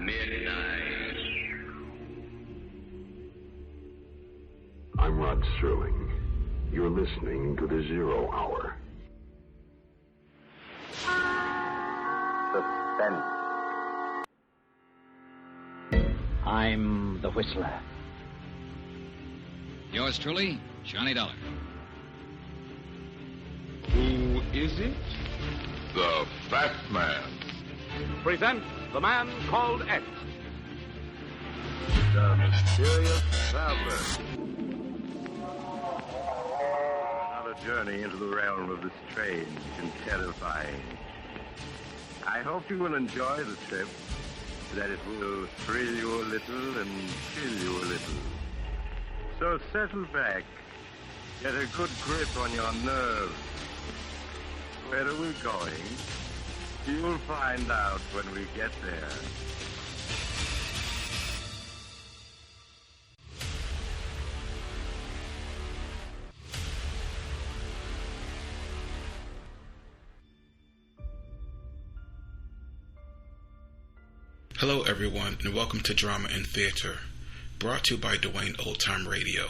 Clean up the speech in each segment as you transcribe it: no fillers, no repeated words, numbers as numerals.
midnight. I'm Rod Serling. You're listening to the 0 Hour. Suspense. I'm the Whistler. Yours truly, Johnny Dollar. Who is it? The Fat Man. Present The Man Called X. The Mysterious Traveler. Another journey into the realm of the strange and terrifying. I hope you will enjoy the trip, that it will thrill you a little and chill you a little. So settle back, get a good grip on your nerves. Where are we going? You'll find out when we get there. Hello everyone, and welcome to Drama and Theater, brought to you by Duane Old Time Radio.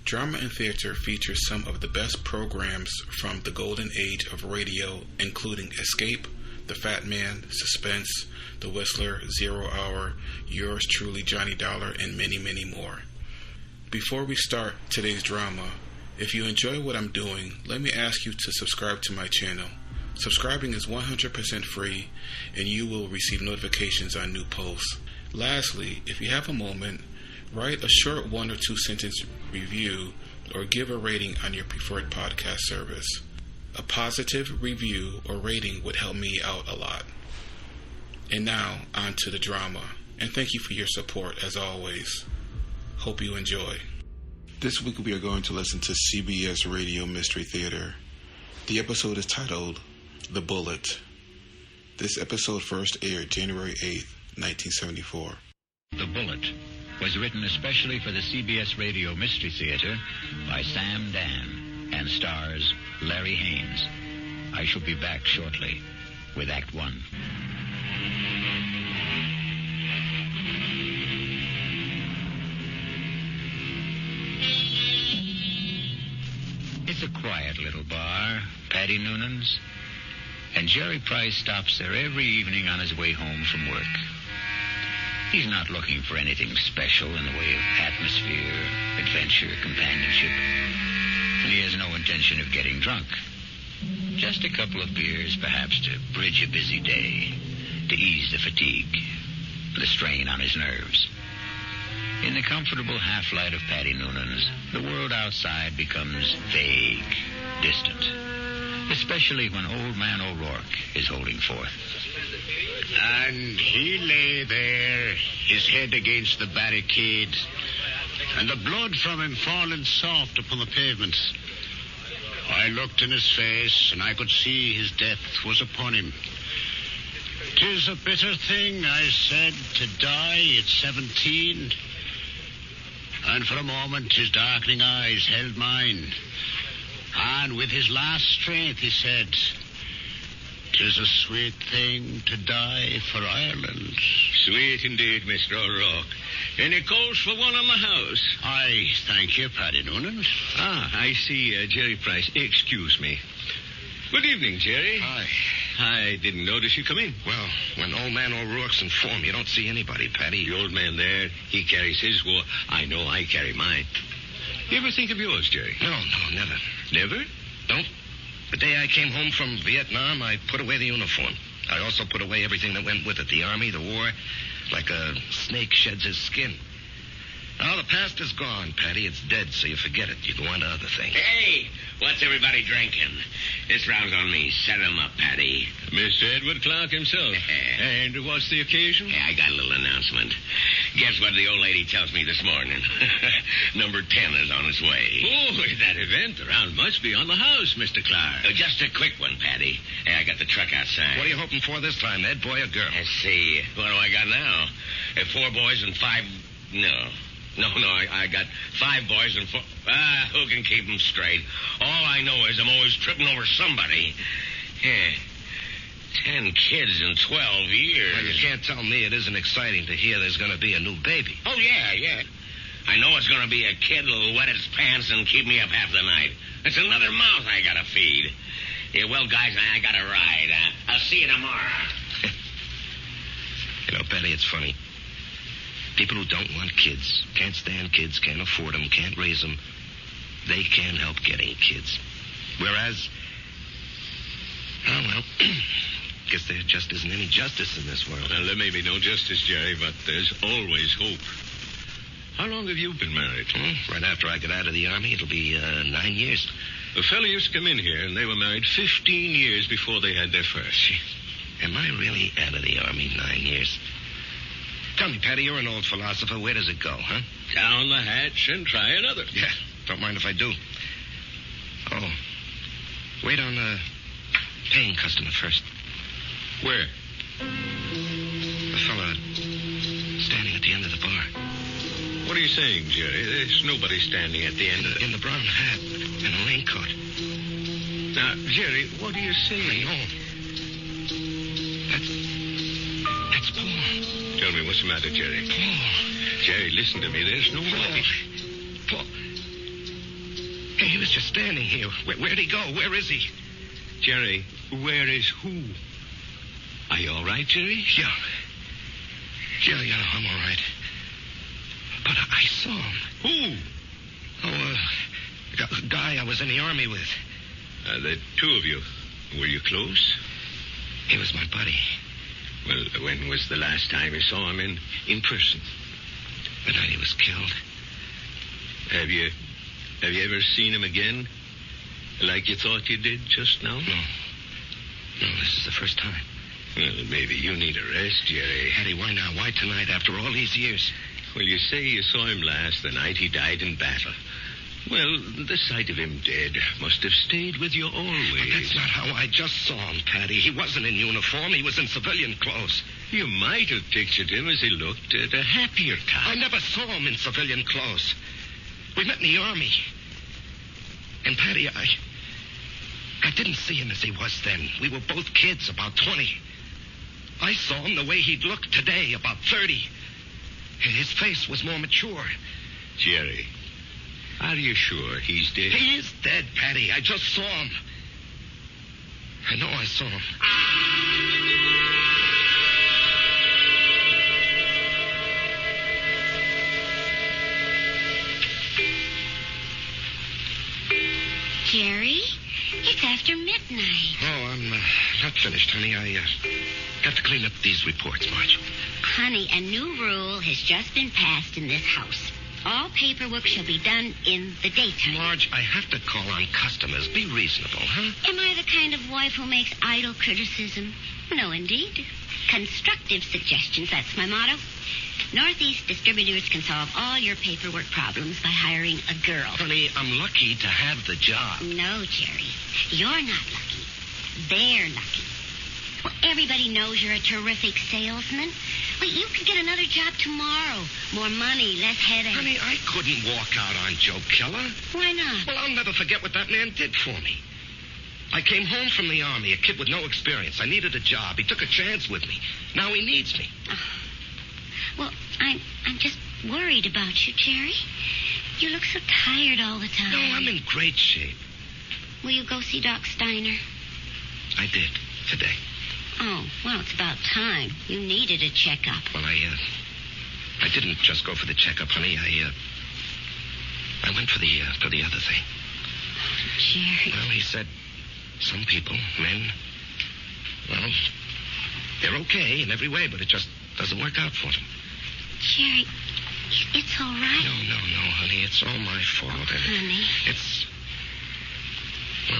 Drama and Theater features some of the best programs from the golden age of radio, including Escape, The Fat Man, Suspense, The Whistler, 0 Hour, Yours Truly, Johnny Dollar, and many, many more. Before we start today's drama, if you enjoy what I'm doing, let me ask you to subscribe to my channel. Subscribing is 100% free, and you will receive notifications on new posts. Lastly, if you have a moment, write a short 1 or 2 sentence review or give a rating on your preferred podcast service. A positive review or rating would help me out a lot. And now, on to the drama. And thank you for your support, as always. Hope you enjoy. This week we are going to listen to CBS Radio Mystery Theater. The episode is titled The Bullet. This episode first aired January 8th, 1974. The Bullet was written especially for the CBS Radio Mystery Theater by Sam Dan and stars Larry Haines. I shall be back shortly with Act 1. It's a quiet little bar, Paddy Noonan's, and Jerry Price stops there every evening on his way home from work. He's not looking for anything special in the way of atmosphere, adventure, companionship, and he has no intention of getting drunk. Just a couple of beers, perhaps, to bridge a busy day, to ease the fatigue, the strain on his nerves. In the comfortable half-light of Paddy Noonan's, the world outside becomes vague, distant, especially when Old Man O'Rourke is holding forth. And he lay there, his head against the barricade, and the blood from him falling soft upon the pavements. I looked in his face, and I could see his death was upon him. "'Tis a bitter thing," I said, "to die at 17. And for a moment his darkening eyes held mine. And with his last strength he said, "'Tis a sweet thing to die for Ireland." Sweet indeed, Mr. O'Rourke. Any calls for one on the house? I thank you, Paddy Noonan. I see Jerry Price. Excuse me. Good evening, Jerry. Hi. I didn't notice you come in. Well, when Old Man O'Rourke's in form, you don't see anybody, Paddy. The old man there, he carries his war. I know I carry mine. You ever think of yours, Jerry? No, never. Never? Don't. The day I came home from Vietnam, I put away the uniform. I also put away everything that went with it. The army, the war, like a snake sheds his skin. Now, the past is gone, Paddy. It's dead, so you forget it. You go on to other things. Hey, what's everybody drinking? This round's on me. Set 'em up, Paddy. Mr. Edward Clark himself. And what's the occasion? Hey, I got a little announcement. Guess what the old lady tells me this morning? Number 10 is on its way. Oh, at that event, the round must be on the house, Mr. Clark. Just a quick one, Paddy. Hey, I got the truck outside. What are you hoping for this time, Ed, boy or girl? Let's see. What do I got now? 4 boys and 5... No, I got 5 boys and 4... who can keep them straight? All I know is I'm always tripping over somebody. Yeah. 10 kids in 12 years. Well, you can't tell me it isn't exciting to hear there's going to be a new baby. Oh, yeah. I know it's going to be a kid that'll wet its pants and keep me up half the night. It's another mouth I got to feed. Yeah, well, guys, I got to ride. I'll see you tomorrow. You know, Betty, it's funny. People who don't want kids, can't stand kids, can't afford them, can't raise them, they can't help getting kids. Whereas, oh, well, guess there just isn't any justice in this world. Well, there may be no justice, Jerry, but there's always hope. How long have you been married? Right after I got out of the Army, it'll be 9 years. A fellow used to come in here, and they were married 15 years before they had their first. Am I really out of the Army 9 years? Tell me, Patty, you're an old philosopher. Where does it go, huh? Down the hatch and try another. Yeah, don't mind if I do. Oh, wait on a paying customer first. Where? The fella standing at the end of the bar. What are you saying, Jerry? There's nobody standing at the end of it. In the brown hat and a raincoat. Now, Jerry, what are you saying? I know. That's Paul. Tell me, what's the matter, Jerry? Paul. Jerry, listen to me. There's nobody. Paul. Hey, he was just standing here. Where'd he go? Where is he? Jerry, where is who? Are you all right, Jerry? Yeah. Yeah, I'm all right. But I saw him. Who? Oh, a guy I was in the Army with. The two of you. Were you close? He was my buddy. Well, when was the last time you saw him in person? The night he was killed. Have you ever seen him again? Like you thought you did just now? No, this is the first time. Well, maybe you need a rest, Jerry. Eddie, why now? Why tonight after all these years? Well, you say you saw him last the night he died in battle. Well, the sight of him dead must have stayed with you always. But that's not how I just saw him, Patty. He wasn't in uniform. He was in civilian clothes. You might have pictured him as he looked at a happier time. I never saw him in civilian clothes. We met in the Army. And, Patty, I didn't see him as he was then. We were both kids, about 20. I saw him the way he'd look today, about 30. His face was more mature. Jerry, are you sure he's dead? He is dead, Patty. I just saw him. I know I saw him. Jerry, it's after midnight. Oh, I'm not finished, honey. I got to clean up these reports, Marge. Honey, a new rule has just been passed in this house. All paperwork shall be done in the daytime. Marge, I have to call on customers. Be reasonable, huh? Am I the kind of wife who makes idle criticism? No, indeed. Constructive suggestions, that's my motto. Northeast Distributors can solve all your paperwork problems by hiring a girl. Honey, I'm lucky to have the job. No, Jerry. You're not lucky. They're lucky. Well, everybody knows you're a terrific salesman. Well, you could get another job tomorrow. More money, less headache. Honey, I couldn't walk out on Joe Keller. Why not? Well, I'll never forget what that man did for me. I came home from the Army, a kid with no experience. I needed a job. He took a chance with me. Now he needs me. Oh. Well, I'm just worried about you, Jerry. You look so tired all the time. No, I'm in great shape. Will you go see Doc Steiner? I did, today. Oh, well, it's about time. You needed a checkup. Well, I didn't just go for the checkup, honey. I went for the other thing. Jerry. Well, he said some people, men, well, they're okay in every way, but it just doesn't work out for them. Jerry, it's all right. No, honey. It's all my fault. Honey.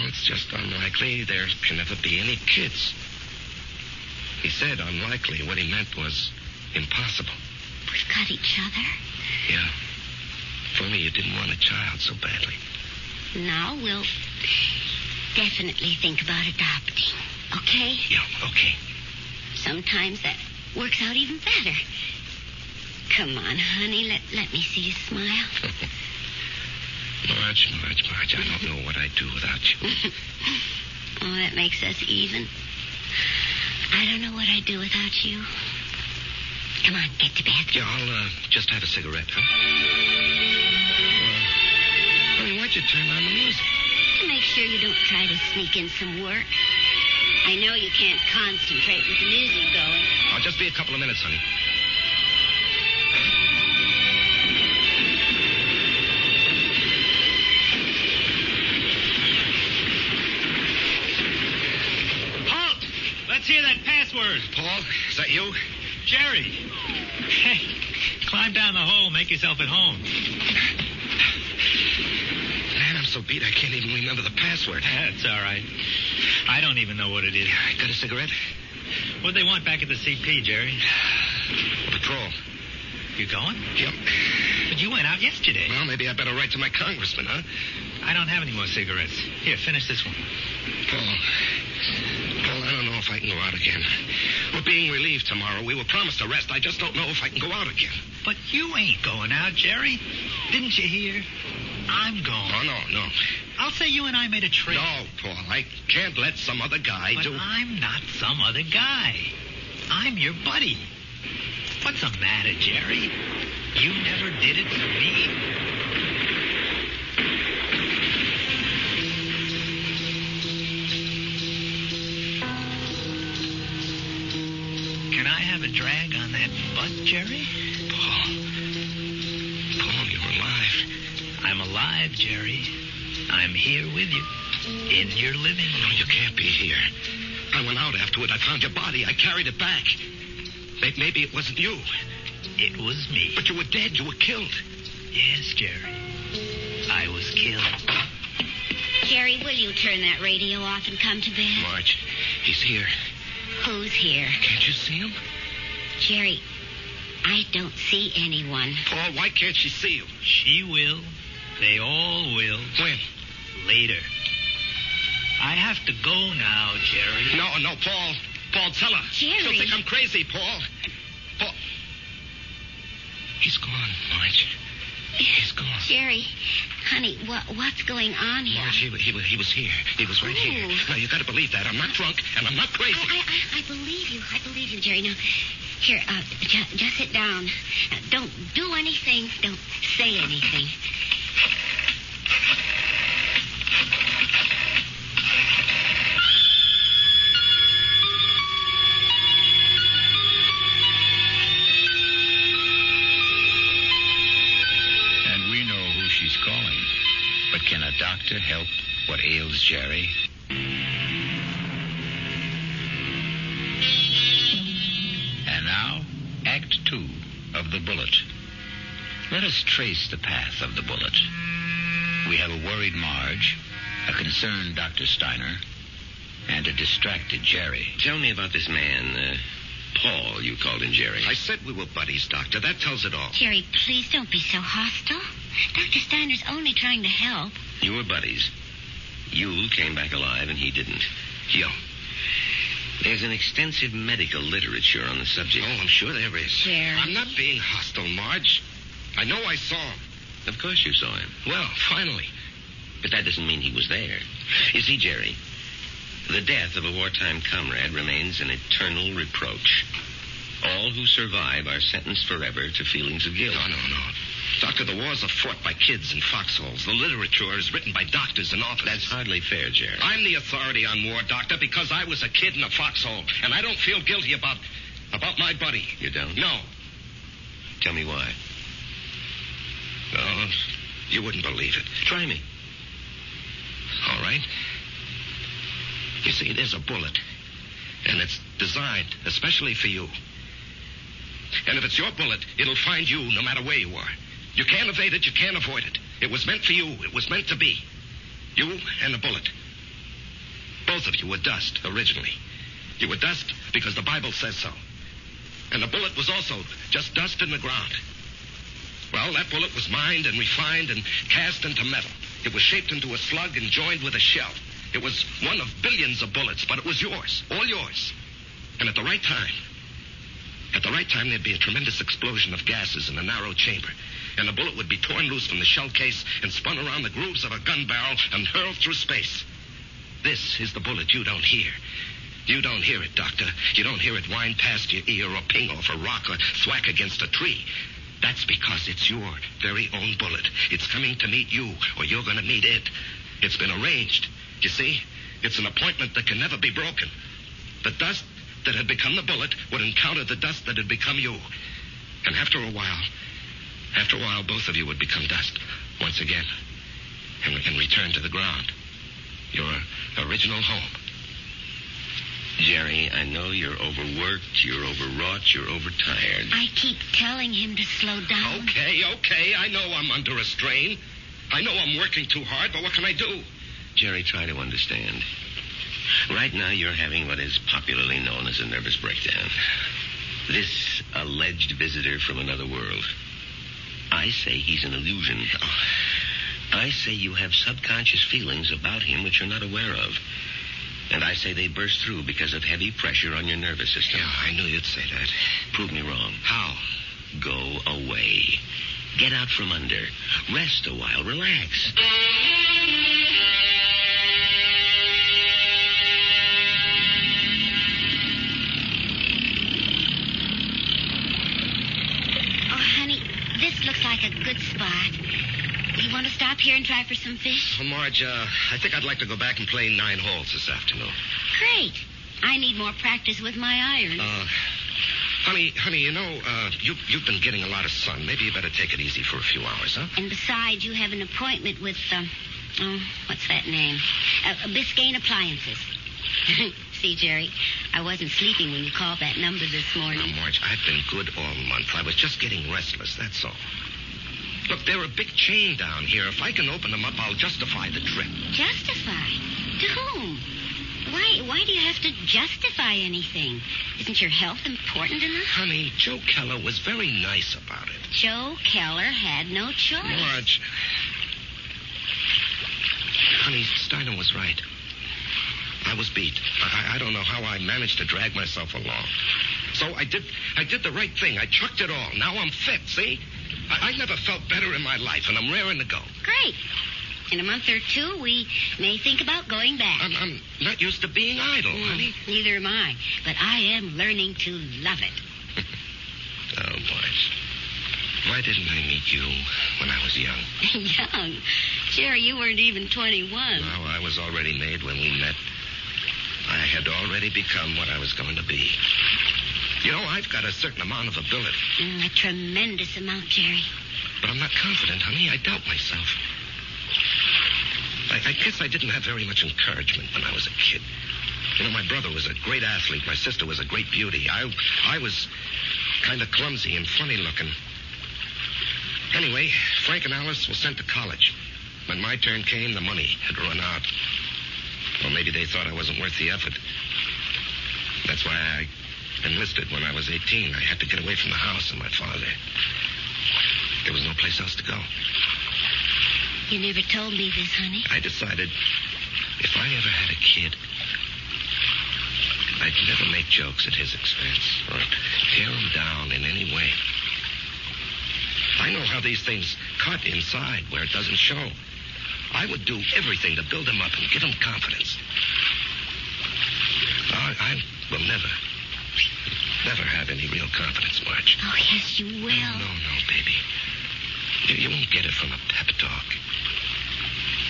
It's just unlikely there can never be any kids. He said unlikely. What he meant was impossible. We've got each other. Yeah. If only you didn't want a child so badly. Now we'll definitely think about adopting. Okay? Yeah, okay. Sometimes that works out even better. Come on, honey. Let me see you smile. Marge, I don't know what I'd do without you. Oh, that makes us even. I don't know what I'd do without you. Come on, get to bed. Yeah, I'll just have a cigarette, huh? Honey, why'd you turn on the music? To make sure you don't try to sneak in some work. I know you can't concentrate with the music going. I'll just be a couple of minutes, honey. Halt! Let's hear that password. Paul, is that you? Jerry. Hey, climb down the hole. Make yourself at home. Man, I'm so beat I can't even remember the password. That's all right. I don't even know what it is. Got a cigarette? What'd they want back at the CP, Jerry? Patrol. You going? Yep. But you went out yesterday. Well, maybe I better write to my congressman, huh? I don't have any more cigarettes. Here, finish this one. Paul, I don't know if I can go out again. We're being relieved tomorrow. We were promised a rest. I just don't know if I can go out again. But you ain't going out, Jerry. Didn't you hear? I'm going. Oh, no. I'll say you and I made a trade. No, Paul, I can't let some other guy but I'm not some other guy. I'm your buddy. What's the matter, Jerry? You never did it for me. Can I have a drag on that butt, Jerry? Paul, you're alive. I'm alive, Jerry. I'm here with you. In your living room. No, you can't be here. I went out afterward. I found your body. I carried it back. Maybe it wasn't you. It was me. But you were dead. You were killed. Yes, Jerry. I was killed. Jerry, will you turn that radio off and come to bed? Marge, he's here. Who's here? Can't you see him? Jerry, I don't see anyone. Paul, why can't she see you? She will. They all will. When? Later. I have to go now, Jerry. No, Paul. Paul, tell her. Jerry. She'll think I'm crazy, Paul. Paul. He's gone, Marge. He's gone. Jerry, honey, what's going on here? Marge, he was here. He was right here. Now, you got to believe that. I'm not drunk, and I'm not crazy. I believe you. I believe you, Jerry. Now, here, just sit down. Don't do anything. Don't say anything. She's calling. But can a doctor help what ails Jerry? And now, Act 2 of The Bullet. Let us trace the path of the bullet. We have a worried Marge, a concerned Dr. Steiner, and a distracted Jerry. Tell me about this man, Paul, you called him Jerry. I said we were buddies, Doctor. That tells it all. Jerry, please don't be so hostile. Dr. Steiner's only trying to help. You were buddies. You came back alive and he didn't. Yo. There's an extensive medical literature on the subject. Oh, I'm sure there is. Jerry. I'm not being hostile, Marge. I know I saw him. Of course you saw him. Well, finally. But that doesn't mean he was there. You see, Jerry, the death of a wartime comrade remains an eternal reproach. All who survive are sentenced forever to feelings of guilt. No. Doctor, the wars are fought by kids in foxholes. The literature is written by doctors and authors. That's hardly fair, Jerry. I'm the authority on war, Doctor, because I was a kid in a foxhole, and I don't feel guilty about my buddy. You don't? No. Tell me why. No, you wouldn't believe it. Try me. All right. You see, there's a bullet, and it's designed especially for you. And if it's your bullet, it'll find you no matter where you are. You can't evade it. You can't avoid it. It was meant for you. It was meant to be. You and the bullet. Both of you were dust, originally. You were dust because the Bible says so. And the bullet was also just dust in the ground. Well, that bullet was mined and refined and cast into metal. It was shaped into a slug and joined with a shell. It was one of billions of bullets, but it was yours. All yours. And at the right time, there'd be a tremendous explosion of gases in a narrow chamber. And the bullet would be torn loose from the shell case and spun around the grooves of a gun barrel and hurled through space. This is the bullet you don't hear. You don't hear it, Doctor. You don't hear it whine past your ear or ping off a rock or thwack against a tree. That's because it's your very own bullet. It's coming to meet you, or you're going to meet it. It's been arranged. You see? It's an appointment that can never be broken. The dust that had become the bullet would encounter the dust that had become you. And after a while, both of you would become dust once again and return to the ground. Your original home. Jerry, I know you're overworked, you're overwrought, you're overtired. I keep telling him to slow down. Okay. I know I'm under a strain. I know I'm working too hard, but what can I do? Jerry, try to understand. Right now, you're having what is popularly known as a nervous breakdown. This alleged visitor from another world. I say he's an illusion. I say you have subconscious feelings about him which you're not aware of. And I say they burst through because of heavy pressure on your nervous system. Yeah, I knew you'd say that. Prove me wrong. How? Go away. Get out from under. Rest a while. Relax. Oh, honey, this looks like a good spot. You want to stop here and try for some fish? Well, Marge, I think I'd like to go back and play 9 holes this afternoon. Great. I need more practice with my irons. Honey, you know, you've been getting a lot of sun. Maybe you better take it easy for a few hours, huh? And besides, you have an appointment with, what's that name? Biscayne Appliances. See, Jerry, I wasn't sleeping when you called that number this morning. Now, Marge, I've been good all month. I was just getting restless, that's all. Look, they're a big chain down here. If I can open them up, I'll justify the trip. Justify? To whom? Why do you have to justify anything? Isn't your health important enough? Honey, Joe Keller was very nice about it. Joe Keller had no choice. Marge. Honey, Steiner was right. I was beat. I don't know how I managed to drag myself along. So I did the right thing. I chucked it all. Now I'm fit, see? I never felt better in my life, and I'm raring to go. Great. In a month or two, we may think about going back. I'm not used to being idle, honey. Neither am I. But I am learning to love it. Oh, Marge. Why didn't I meet you when I was young? Young? Jerry, you weren't even 21. No, I was already made when we met. I had already become what I was going to be. You know, I've got a certain amount of ability. A tremendous amount, Jerry. But I'm not confident, honey. I doubt myself. I guess I didn't have very much encouragement when I was a kid. You know, my brother was a great athlete. My sister was a great beauty. I was kind of clumsy and funny-looking. Anyway, Frank and Alice were sent to college. When my turn came, the money had run out. Or maybe they thought I wasn't worth the effort. That's why I enlisted when I was 18. I had to get away from the house and my father. There was no place else to go. You never told me this, honey. I decided if I ever had a kid, I'd never make jokes at his expense or tear him down in any way. I know how these things cut inside where it doesn't show. I would do everything to build him up and give him confidence. I will never have any real confidence, Marge. Oh, yes, you will. No, baby. You won't get it from a pep talk.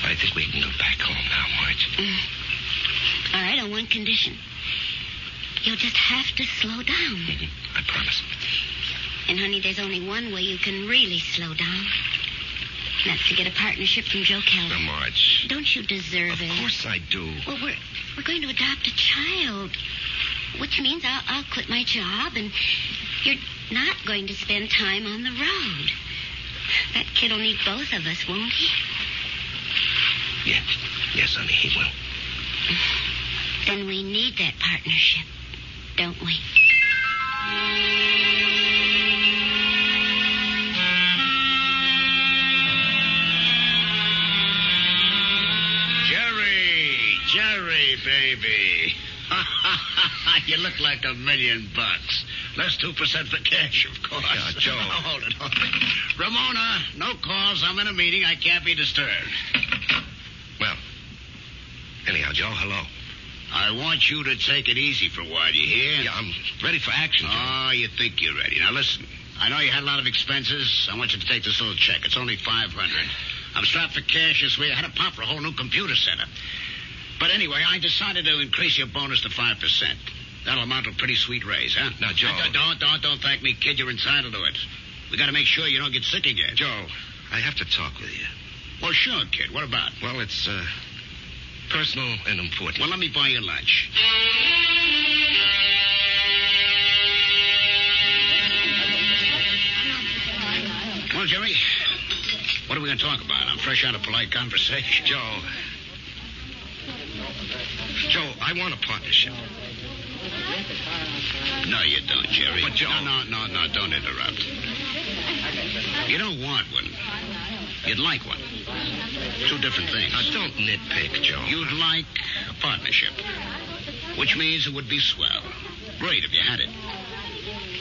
I think we can go back home now, Marge. All right, on one condition. You'll just have to slow down. I promise. And, honey, there's only one way you can really slow down. And that's to get a partnership from Joe Keller. Now, Marge. Don't you deserve it? Of course I do. Well, we're going to adopt a child, which means I'll quit my job, and you're not going to spend time on the road. That kid will need both of us, won't he? Yes, honey, he will. Then we need that partnership, don't we? Jerry, baby. You look like $1 million. Less 2% for cash, of course. Yeah, Joe. Hold it. Ramona, no calls. I'm in a meeting. I can't be disturbed. Well, anyhow, Joe, hello. I want you to take it easy for a while, you hear? Yeah, I'm ready for action, Joe. Oh, you think you're ready. Now, listen. I know you had a lot of expenses. I want you to take this little check. It's only $500. I'm strapped for cash this week. I had to pop for a whole new computer setup. But anyway, I decided to increase your bonus to 5%. That'll amount to a pretty sweet raise, huh? Now, Joe. Don't thank me, kid. You're entitled to it. We got to make sure you don't get sick again. Joe, I have to talk with you. Well, sure, kid. What about? Well, it's, personal and important. Well, let me buy you lunch. Well, Jerry, what are we going to talk about? I'm fresh out of polite conversation. Joe, I want a partnership. No, you don't, Jerry. But, Joe... No, don't interrupt. You don't want one. You'd like one. Two different things. Now, don't nitpick, Joe. You'd like a partnership, which means it would be swell. Great if you had it.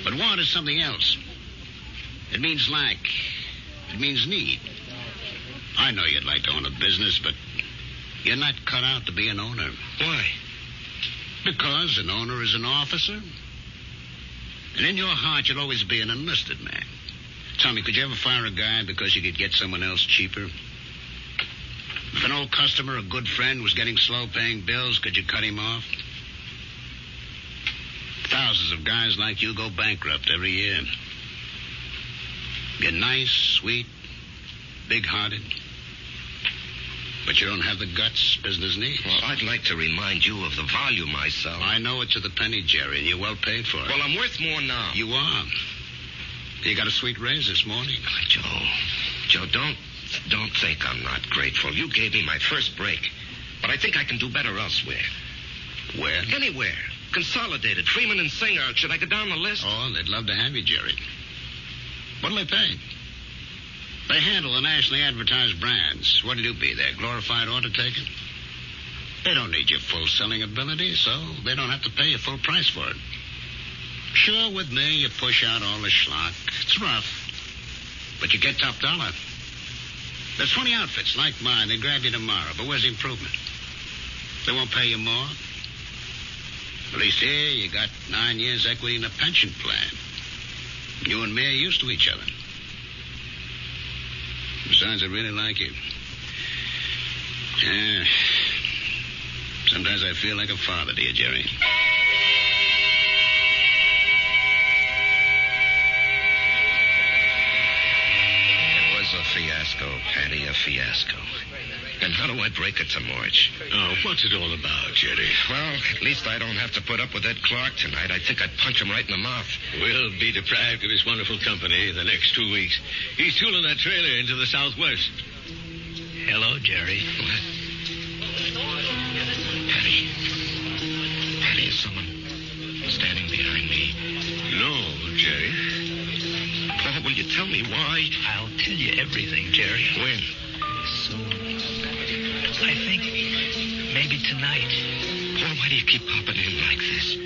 But want is something else. It means lack. It means need. I know you'd like to own a business, but you're not cut out to be an owner. Why? Because an owner is an officer. And in your heart, you'll always be an enlisted man. Tell me, could you ever fire a guy because you could get someone else cheaper? If an old customer, a good friend, was getting slow paying bills, could you cut him off? Thousands of guys like you go bankrupt every year. You're nice, sweet, big-hearted. But you don't have the guts business needs. Well, I'd like to remind you of the volume I sell. I know it to the penny, Jerry, and you're well paid for it. Well, I'm worth more now. You are. You got a sweet raise this morning. Joe, don't think I'm not grateful. You gave me my first break. But I think I can do better elsewhere. Where? Anywhere. Consolidated, Freeman and Singer. Should I go down the list? Oh, they'd love to have you, Jerry. What'll they pay? They handle the nationally advertised brands. What'll you be, their glorified order taker? They don't need your full selling ability, so they don't have to pay you full price for it. Sure, with me, you push out all the schlock. It's rough, but you get top dollar. There's 20 outfits like mine. They grab you tomorrow, but where's the improvement? They won't pay you more. At least here, you got 9 years equity in a pension plan. You and me are used to each other. Besides, I really like you. Yeah. Sometimes I feel like a father to you, Jerry. It was a fiasco, Patty, a fiasco. And how do I break it to March? Oh, what's it all about, Jerry? Well, at least I don't have to put up with Ed Clark tonight. I think I'd punch him right in the mouth. We'll be deprived of his wonderful company the next 2 weeks. He's tooling that trailer into the southwest. Hello, Jerry. What? Patty, is someone standing behind me? No, Jerry. Paul, will you tell me why? I'll tell you everything, Jerry. When? Soon. I think maybe tonight. Paul, why do you keep popping in like this?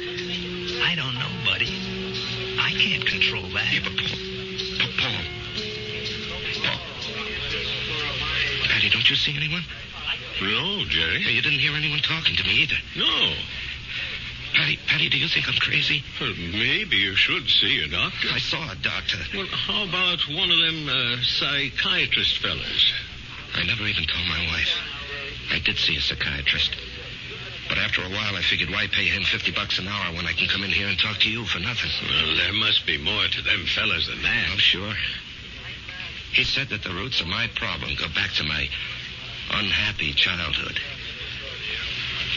I don't know, buddy. I can't control that. Yeah, but Paul. Patty, don't you see anyone? No, Jerry. You didn't hear anyone talking to me either. No. Patty, do you think I'm crazy? Well, maybe you should see a doctor. I saw a doctor. Well, how about one of them psychiatrist fellas? I never even told my wife. I did see a psychiatrist. But after a while, I figured, why pay him $50 an hour when I can come in here and talk to you for nothing? Well, there must be more to them fellas than that. Oh, sure. He said that the roots of my problem go back to my unhappy childhood.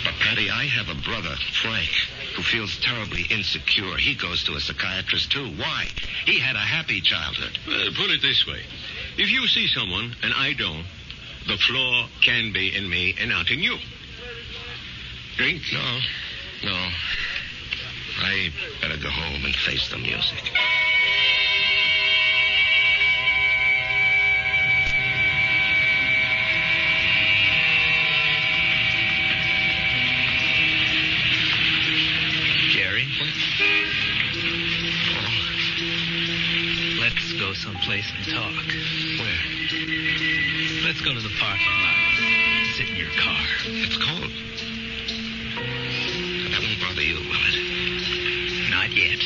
But, Patty, I have a brother, Frank, who feels terribly insecure. He goes to a psychiatrist, too. Why? He had a happy childhood. Put it this way. If you see someone, and I don't, the flaw can be in me and not in you. Drink? No. I better go home and face the music. Jerry? Oh. Let's go someplace and talk. Where? Let's go to the parking lot. Sit in your car. It's cold. you, will it? Not yet.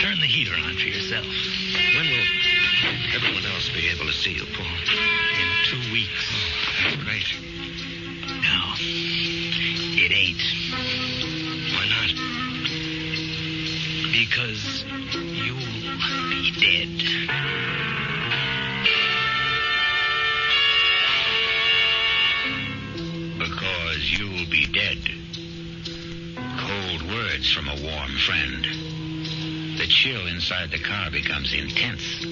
Turn the heater on for yourself. When will everyone else be able to see you, Paul? In 2 weeks. Oh, that's great. No, it ain't. Why not? Because you'll be dead. Because you'll be dead. Cold words from a warm friend. The chill inside the car becomes intense.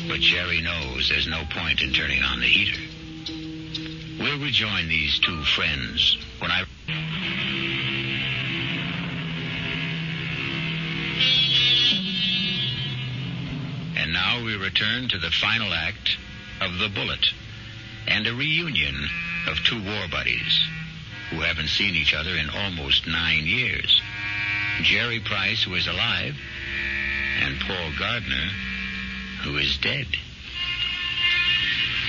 But Jerry knows there's no point in turning on the heater. We'll rejoin these two friends when I... And now we return to the final act of The Bullet and a reunion of two war buddies who haven't seen each other in almost 9 years. Jerry Price, who is alive, and Paul Gardner, who is dead.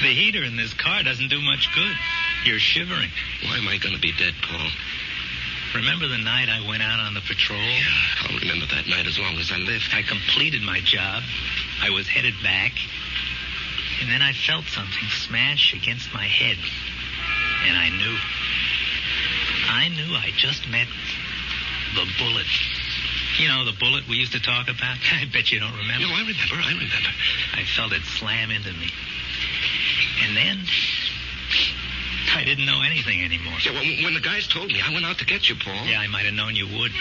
The heater in this car doesn't do much good. You're shivering. Why am I going to be dead, Paul? Remember the night I went out on the patrol? Yeah, I'll remember that night as long as I live. I completed my job. I was headed back. And then I felt something smash against my head. And I knew I just met the bullet. You know, the bullet we used to talk about? I bet you don't remember. No, I remember. I felt it slam into me. And then I didn't know anything anymore. Yeah, well, when the guys told me, I went out to get you, Paul. Yeah, I might have known you would.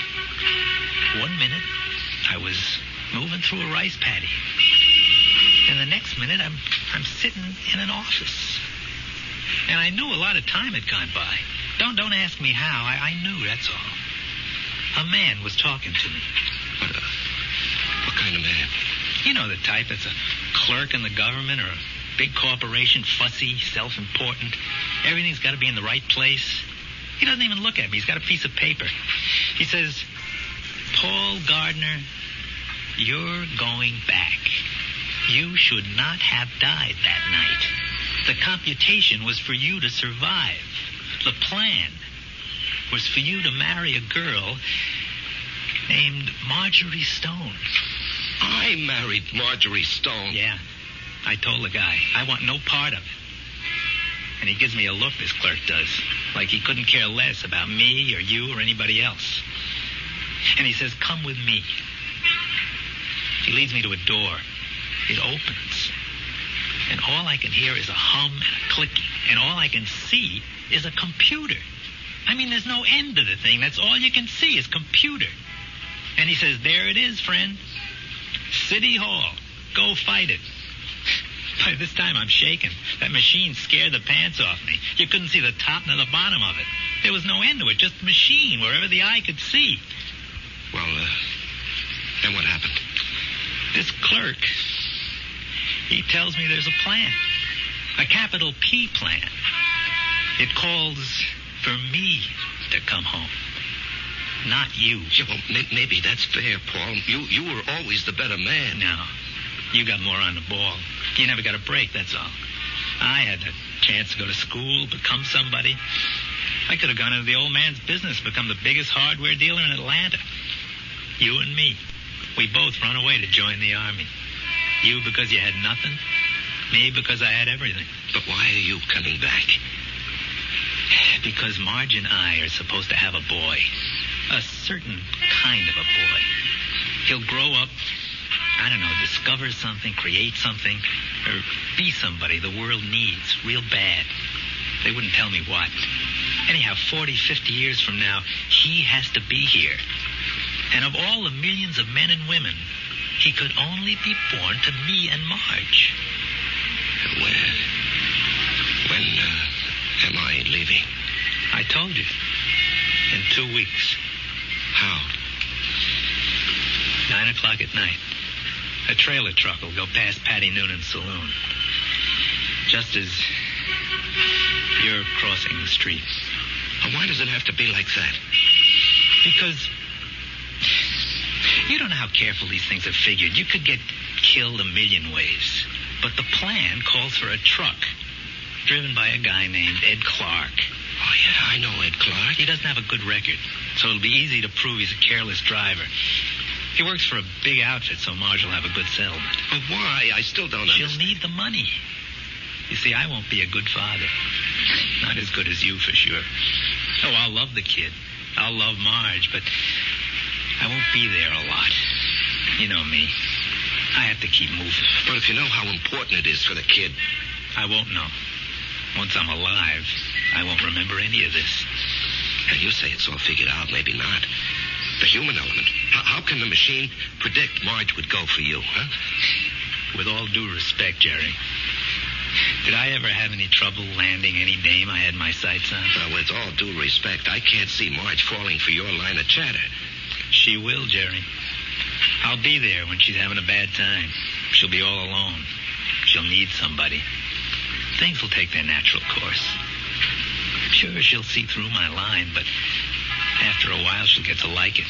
1 minute, I was moving through a rice paddy. And the next minute, I'm sitting in an office. And I knew a lot of time had gone by. Don't ask me how. I knew, that's all. A man was talking to me. What kind of man? You know the type that's a clerk in the government or a big corporation, fussy, self-important. Everything's got to be in the right place. He doesn't even look at me. He's got a piece of paper. He says, Paul Gardner, you're going back. You should not have died that night. The computation was for you to survive. The plan was for you to marry a girl named Marjorie Stone. I married Marjorie Stone? Yeah. I told the guy, I want no part of it. And he gives me a look, this clerk does, like he couldn't care less about me or you or anybody else. And he says, come with me. He leads me to a door. It opens. And all I can hear is a hum and a clicking. And all I can see is a computer. I mean, there's no end to the thing. That's all you can see is computer. And he says, there it is, friend. City Hall. Go fight it. By this time, I'm shaking. That machine scared the pants off me. You couldn't see the top nor the bottom of it. There was no end to it, just a machine wherever the eye could see. Well, then what happened? This clerk, he tells me there's a plan. A capital P plan. It calls for me to come home. Not you. Yeah, well, maybe that's fair, Paul. You were always the better man. No. You got more on the ball. You never got a break, that's all. I had the chance to go to school, become somebody. I could have gone into the old man's business, become the biggest hardware dealer in Atlanta. You and me. We both run away to join the army. You because you had nothing. Me because I had everything. But why are you coming back? Because Marge and I are supposed to have a boy. A certain kind of a boy. He'll grow up, I don't know, discover something, create something, or be somebody the world needs real bad. They wouldn't tell me what. Anyhow, 40, 50 years from now, he has to be here. And of all the millions of men and women, he could only be born to me and Marge. When am I leaving? I told you. In 2 weeks. How? 9 o'clock at night. A trailer truck will go past Patty Noonan's saloon. Just as you're crossing the street. Why does it have to be like that? Because you don't know how careful these things are figured. You could get killed a million ways. But the plan calls for a truck driven by a guy named Ed Clark. Oh, yeah, I know Ed Clark. He doesn't have a good record, so it'll be easy to prove he's a careless driver. He works for a big outfit, so Marge will have a good settlement. But why? I still don't understand. She'll need the money. You see, I won't be a good father. Not as good as you, for sure. Oh, I'll love the kid. I'll love Marge, but I won't be there a lot. You know me. I have to keep moving. But if you know how important it is for the kid... I won't know. Once I'm alive, I won't remember any of this. Now, you say it's all figured out, maybe not. The human element. How can the machine predict Marge would go for you, huh? With all due respect, Jerry, did I ever have any trouble landing any dame I had my sights on? Well, with all due respect, I can't see Marge falling for your line of chatter. She will, Jerry. I'll be there when she's having a bad time. She'll be all alone. She'll need somebody. Things will take their natural course. Sure, she'll see through my line, but after a while she'll get to like it.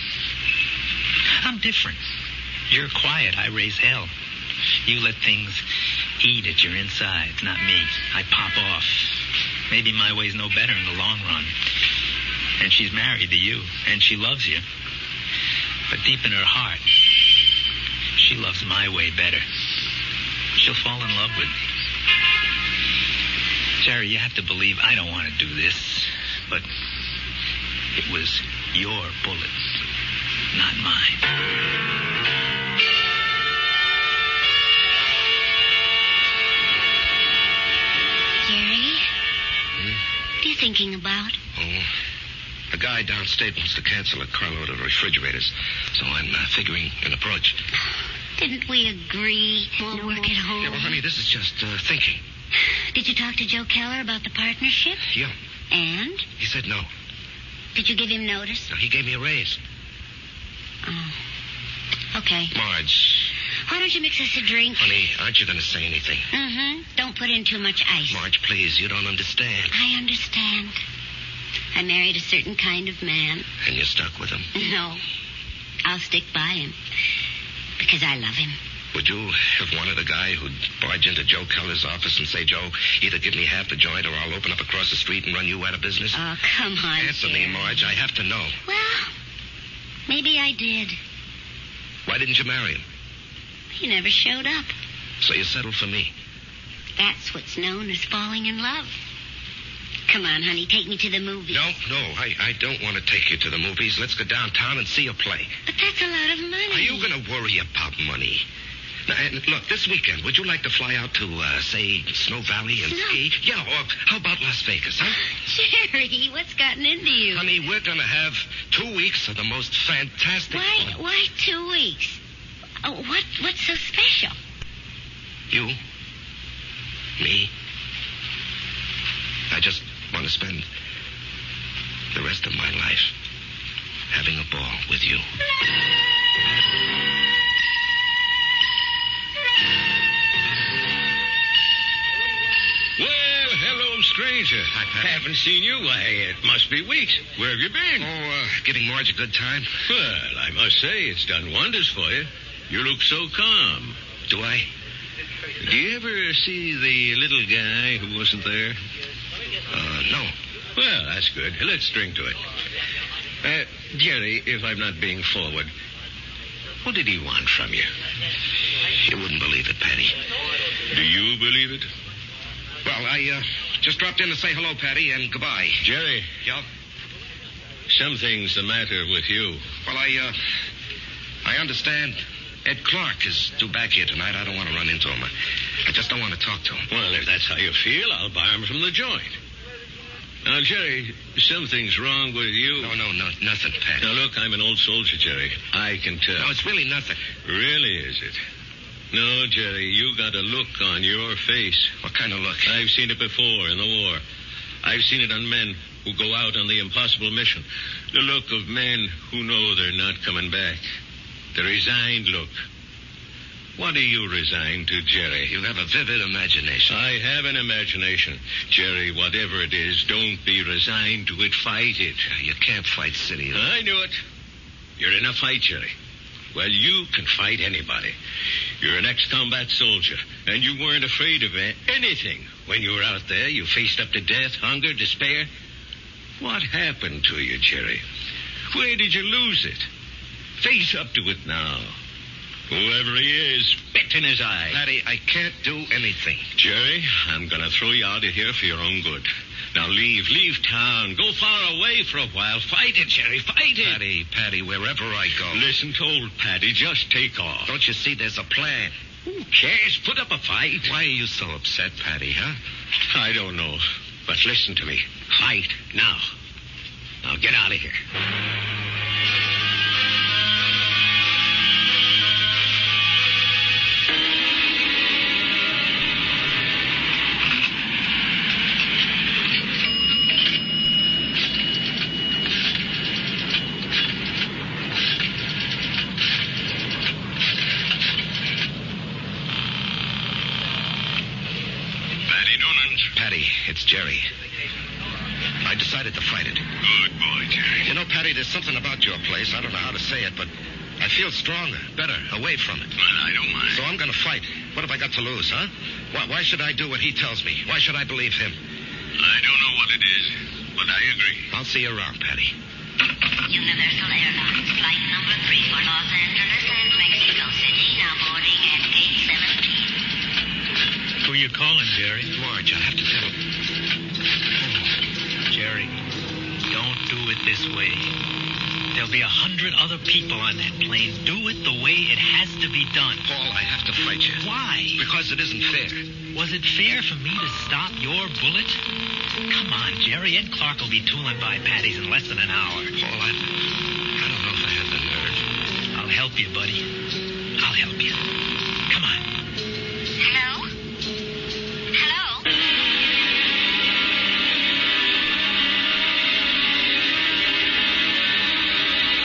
I'm different. You're quiet. I raise hell. You let things eat at your insides, not me. I pop off. Maybe my way's no better in the long run. And she's married to you, and she loves you. But deep in her heart, she loves my way better. She'll fall in love with me. Jerry, you have to believe I don't want to do this, but it was your bullet, not mine. Jerry? What are you thinking about? Oh, a guy downstate wants to cancel a carload of refrigerators, so I'm figuring an approach. Didn't we agree we'll work at home? Yeah, well, honey, this is just thinking. Did you talk to Joe Keller about the partnership? Yeah. And? He said no. Did you give him notice? No, he gave me a raise. Oh. Okay. Marge. Why don't you mix us a drink? Honey, aren't you going to say anything? Mm-hmm. Don't put in too much ice. Marge, please, you don't understand. I understand. I married a certain kind of man. And you're stuck with him? No. I'll stick by him. Because I love him. Would you have wanted a guy who'd barge into Joe Keller's office and say, Joe, either give me half the joint or I'll open up across the street and run you out of business? Oh, come on, Answer me, Marge. I have to know. Well, maybe I did. Why didn't you marry him? He never showed up. So you settled for me? That's what's known as falling in love. Come on, honey, take me to the movies. No, I don't want to take you to the movies. Let's go downtown and see a play. But that's a lot of money. Are you going to worry about money? Now, look, this weekend, would you like to fly out to, say, Snow Valley and ski? Yeah, or how about Las Vegas, huh? Jerry, what's gotten into you? Honey, we're going to have 2 weeks of the most fantastic fun. Why 2 weeks? Oh, what's so special? You. Me. I just want to spend the rest of my life having a ball with you. Well, hello, stranger. I haven't seen you. Why, it must be weeks. Where have you been? Oh, giving Marge a good time. Well, I must say it's done wonders for you. You look so calm. Do I? Do you ever see the little guy who wasn't there? No. Well, that's good. Let's drink to it. Jerry, if I'm not being forward, what did he want from you? You wouldn't believe it, Patty. Do you believe it? Well, I just dropped in to say hello, Patty, and goodbye. Jerry. Yeah? Something's the matter with you. Well, I understand Ed Clark is due back here tonight. I don't want to run into him. I just don't want to talk to him. Well, if that's how you feel, I'll buy him from the joint. Now, Jerry, something's wrong with you. No, nothing, Pat. Now, look, I'm an old soldier, Jerry. I can tell. No, it's really nothing. Really, is it? No, Jerry, you got a look on your face. What kind of look? I've seen it before in the war. I've seen it on men who go out on the impossible mission. The look of men who know they're not coming back. The resigned look. What are you resigned to, Jerry? You have a vivid imagination. I have an imagination. Jerry, whatever it is, don't be resigned to it. Fight it. You can't fight City. I knew it. You're in a fight, Jerry. Well, you can fight anybody. You're an ex-combat soldier, and you weren't afraid of anything. When you were out there, you faced up to death, hunger, despair. What happened to you, Jerry? Where did you lose it? Face up to it now. Whoever he is, spit in his eye. Patty, I can't do anything. Jerry, I'm going to throw you out of here for your own good. Now leave town. Go far away for a while. Fight it, Jerry, fight it. Patty, wherever I go. Listen to old Patty. Just take off. Don't you see there's a plan? Who cares? Put up a fight. Why are you so upset, Patty, huh? I don't know. But listen to me. Fight now. Now get out of here. It's Jerry. I decided to fight it. Good boy, Jerry. You know, Patty, there's something about your place. I don't know how to say it, but I feel stronger, better, away from it. Well, I don't mind. So I'm going to fight. What have I got to lose, huh? Why should I do what he tells me? Why should I believe him? I don't know what it is, but I agree. I'll see you around, Patty. Universal Airlines, flight number 3 for Los Angeles and Mexico City, now boarding at gate 17. Who you calling, Jerry? Marge, I have to tell him. Jerry, don't do it this way. There'll be 100 other people on that plane. Do it the way it has to be done. Paul, I have to fight you. Why? Because it isn't fair. Was it fair for me to stop your bullet? Come on, Jerry. Ed Clark will be tooling by Patty's in less than an hour. Paul, I don't know if I have the nerve. I'll help you, buddy. I'll help you. Come on. Hello? Hello?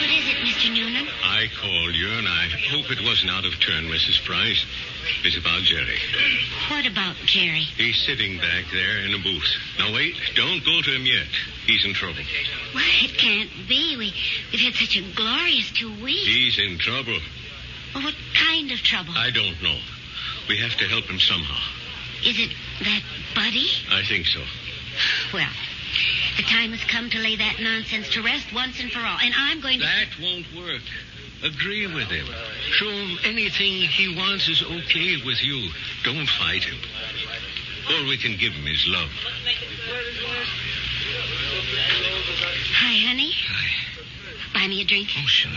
What is it, Mr. Newman? I called you, and I hope it wasn't out of turn, Mrs. Price. It's about Jerry. What about Jerry? He's sitting back there in a booth. Now, wait. Don't go to him yet. He's in trouble. Well, it can't be. We've had such a glorious 2 weeks. He's in trouble. Well, what kind of trouble? I don't know. We have to help him somehow. Is it that Buddy? I think so. Well, the time has come to lay that nonsense to rest once and for all. And I'm going to... That won't work. Agree with him. Show him anything he wants is okay with you. Don't fight him. Or we can give him his love. Hi, honey. Hi. Buy me a drink? Oh, sure.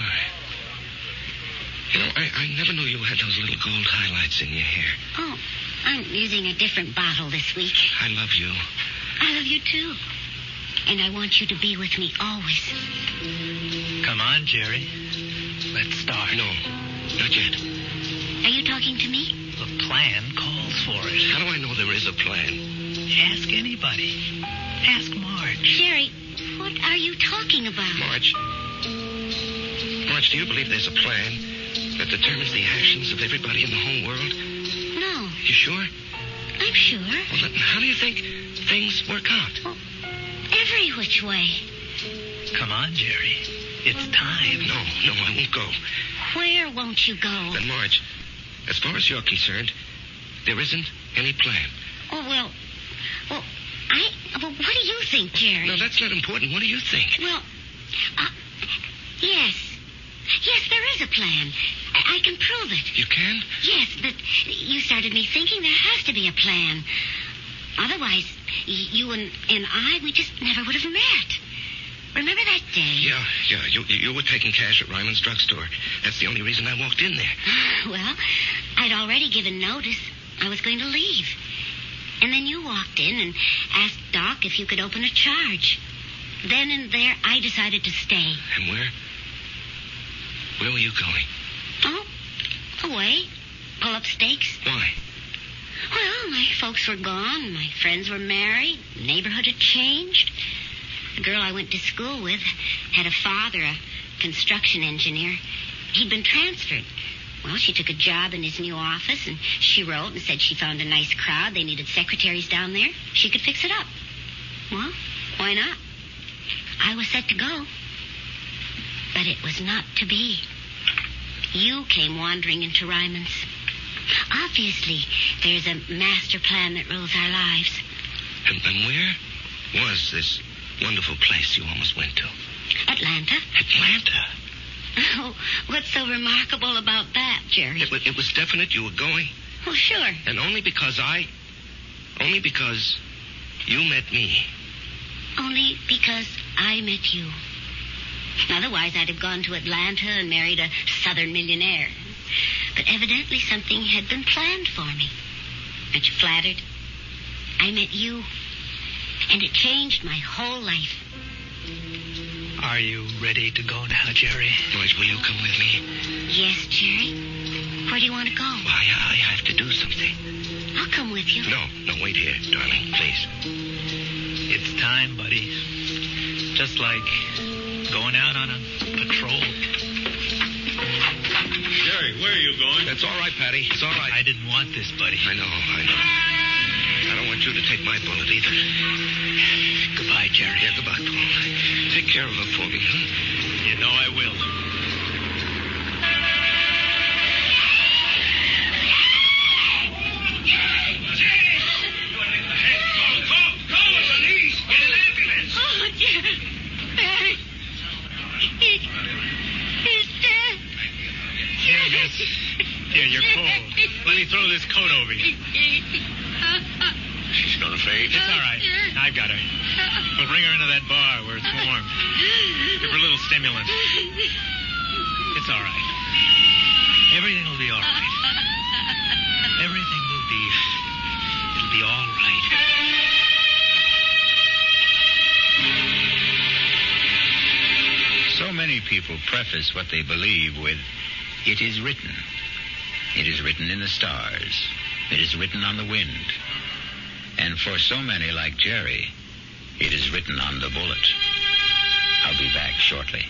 You know, I never knew you had those little gold highlights in your hair. Oh, I'm using a different bottle this week. I love you. I love you, too. And I want you to be with me always. Come on, Jerry. Let's start. No, not yet. Are you talking to me? The plan calls for it. How do I know there is a plan? Ask anybody. Ask Marge. Jerry, what are you talking about? Marge, do you believe there's a plan that determines the actions of everybody in the whole world? No. You sure? I'm sure. Well, then how do you think things work out? Well, every which way. Come on, Jerry. It's time. No, I won't go. Where won't you go? Then, Marge, as far as you're concerned, there isn't any plan. Oh, well, what do you think, Jerry? No, that's not important. What do you think? Well, yes. Yes, there is a plan. I can prove it. You can? Yes, but you started me thinking there has to be a plan. Otherwise, you and I, we just never would have met. Remember that day? Yeah. You were taking cash at Ryman's drugstore. That's the only reason I walked in there. Well, I'd already given notice. I was going to leave. And then you walked in and asked Doc if you could open a charge. Then and there, I decided to stay. And where? Where were you going? Oh, away. Pull up stakes. Why? Well, my folks were gone. My friends were married. The neighborhood had changed. The girl I went to school with had a father, a construction engineer. He'd been transferred. Well, she took a job in his new office, and she wrote and said she found a nice crowd. They needed secretaries down there. She could fix it up. Well, why not? I was set to go. But it was not to be. You came wandering into Ryman's. Obviously, there's a master plan that rules our lives. And where was this wonderful place you almost went to? Atlanta. Atlanta? Oh, what's so remarkable about that, Jerry? It was definite you were going? Well, sure. And only because you met me. Only because I met you. Otherwise, I'd have gone to Atlanta and married a southern millionaire. But evidently something had been planned for me. Aren't you flattered? I met you, and it changed my whole life. Are you ready to go now, Jerry? Boys, will you come with me? Yes, Jerry. Where do you want to go? Why, I have to do something. I'll come with you. No, wait here, darling, please. It's time, buddy. Just like going out on a patrol. Jerry, where are you going? That's all right, Patty. It's all right. I didn't want this, buddy. I know. I don't want you to take my bullet either. Goodbye, Jerry. Yeah, goodbye, Paul. Take care of her for me, huh? You know I will. Call the police. Get an ambulance. Oh, Jerry. Barry. He's dead. Here, you're cold. Let me throw this coat over you. She's gonna fade. It's all right. I've got her. We'll bring her into that bar where it's warm. Give her a little stimulant. It's all right. Everything will be all right. Everything will be... It'll be all right. So many people preface what they believe with, "It is written." It is written in the stars. It is written on the wind. And for so many like Jerry, it is written on the bullet. I'll be back shortly.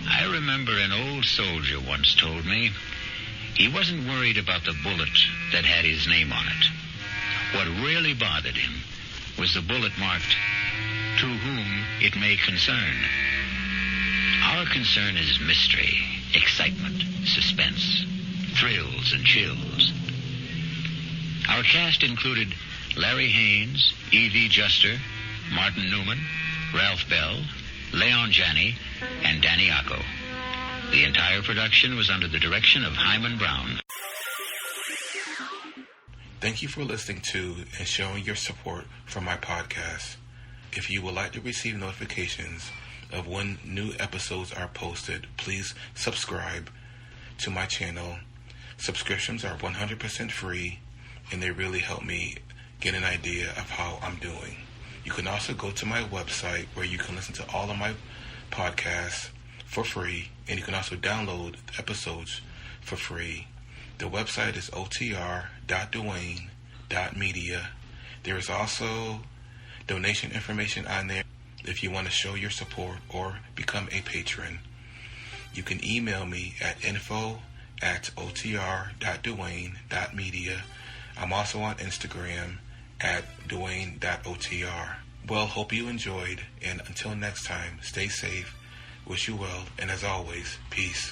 I remember an old soldier once told me he wasn't worried about the bullet that had his name on it. What really bothered him was the bullet marked, "To whom it may concern." Our concern is mystery, excitement, suspense, thrills, and chills. Our cast included Larry Haines, Evie Juster, Martin Newman, Ralph Bell, Leon Janney, and Danny Ocko. The entire production was under the direction of Hyman Brown. Thank you for listening to and showing your support for my podcast. If you would like to receive notifications of when new episodes are posted, please subscribe to my channel. Subscriptions are 100% free, and they really help me get an idea of how I'm doing. You can also go to my website where you can listen to all of my podcasts for free, and you can also download episodes for free. The website is otr.duane.media. There is also donation information on there if you want to show your support or become a patron. You can email me at info@otr.duane.media. I'm also on Instagram at duane.otr. Well, hope you enjoyed, and until next time, stay safe, wish you well, and as always, peace.